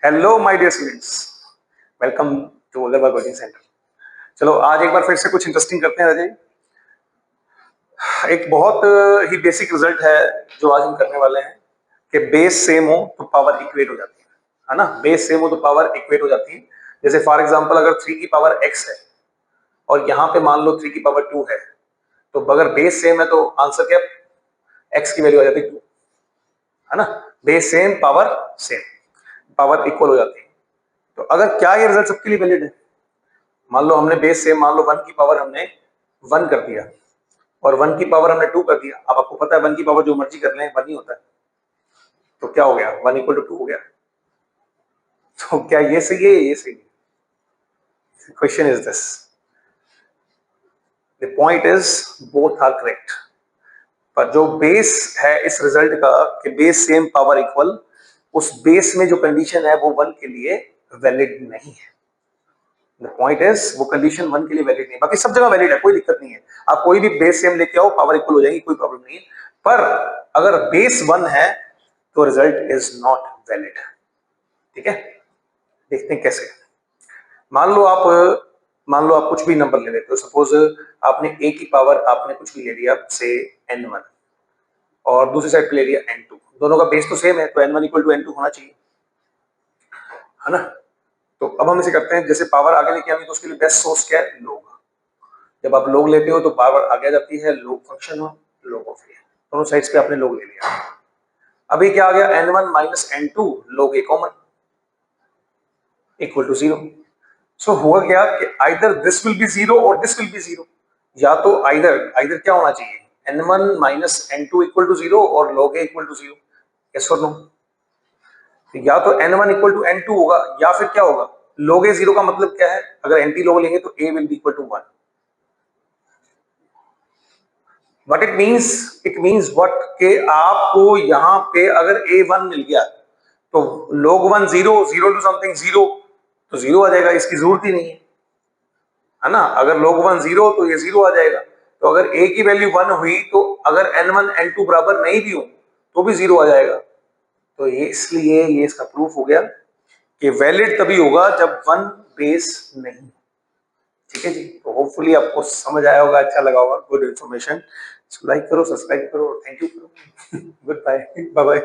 Hello my dear students, welcome to Agarwal coaching centre. चलो आज एक बार फिर से कुछ इंटरेस्टिंग करते हैं अजय। एक बहुत ही बेसिक रिजल्ट है जो आज हम करने वाले हैं कि बेस सेम हो तो पावर इक्वेट हो जाती है ना। बेस सेम हो तो पावर इक्वेट हो जाती है। जैसे फॉर एग्जांपल अगर 3 की पावर x है और यहाँ पे मान लो 3 की पावर 2 है, तो अगर बेस सेम है तो आंसर क्या, x की वैल्यू आ जाती है 2, है ना। Base same power same, power equal हो जाती है। तो अगर क्या ये रिजल्ट सबके लिए वैलिड है? मान लो हमने बेस सेम, मान लो 1 की पावर हमने 1 कर दिया और 1 की पावर हमने 2 कर दिया। अब आपको पता है 1 की पावर जो मर्जी कर लें 1 ही होता है, तो क्या हो गया, 1 इक्वल टू 2 हो गया। तो क्या ये सही है, ये सही है? Question is this, the point is both are correct. पर जो बेस है इस रिजल्ट का कि बेस सेम पावर इक्वल, उस बेस में जो कंडीशन है वो 1 के लिए वैलिड नहीं है। द पॉइंट इज वो कंडीशन 1 के लिए वैलिड नहीं, बाकी सब जगह वैलिड है, कोई दिक्कत नहीं है। आप कोई भी बेस सेम लेके आओ, पावर इक्वल हो जाएगी, कोई प्रॉब्लम नहीं है। पर अगर बेस 1 है तो रिजल्ट इज नॉट वैलिड। ठीक है, देखते हैं कैसे। मान लो आप कुछ भी नंबर ले लेते हो। सपोज आपने a की पावर आपने कुछ भी ले लिया से n1 और दूसरी साइड पे ले लिया n2। दोनों का बेस तो सेम है तो n1 इक्वल टू n2 होना चाहिए, है ना। तो अब हम इसे करते हैं, जैसे पावर आगे लेके आनी तो उसके लिए बेस्ट सोर्स क्या है, लोग। जब आप लोग लेते हो तो पावर आगे आ जाती है, लोग फंक्शन हो, लोग ऑफ ए, दोनों साइड्स पे आपने लोग ले लिया। अभी क्या आ गया, n1 माइनस n2 लोग ए कॉमन इक्वल टू 0। सो हुआ क्या कि आइदर दिस विल बी 0 और दिस विल बी 0। या तो आइदर आइदर क्या होना चाहिए, n1 minus n2 equal to 0 और log a equal to 0। Yes और नो? या तो n1 इक्वल टू n2 होगा या फिर क्या होगा, log a 0 का मतलब क्या है, अगर एंटी log लेंगे तो a will be equal to 1। What it means, it means what के आपको यहाँ पे अगर a1 मिल गया तो log 1 0, 0 टू समथिंग 0, तो 0 आ जाएगा, इसकी जरूरत ही नहीं है ना। अगर log 1 0 तो ये 0 आ जाएगा। तो अगर a की वैल्यू 1 हुई तो अगर n1 n2 बराबर नहीं भी हो तो भी 0 आ जाएगा। तो ये इसलिए ये इसका प्रूफ हो गया कि वैलिड तभी होगा जब 1 बेस नहीं। ठीक है जी, तो होपफुली आपको समझ आया होगा, अच्छा लगा होगा, गुड इन्फॉर्मेशन। लाइक करो, सब्सक्राइब करो, थैंक यू करो। Goodbye, bye bye.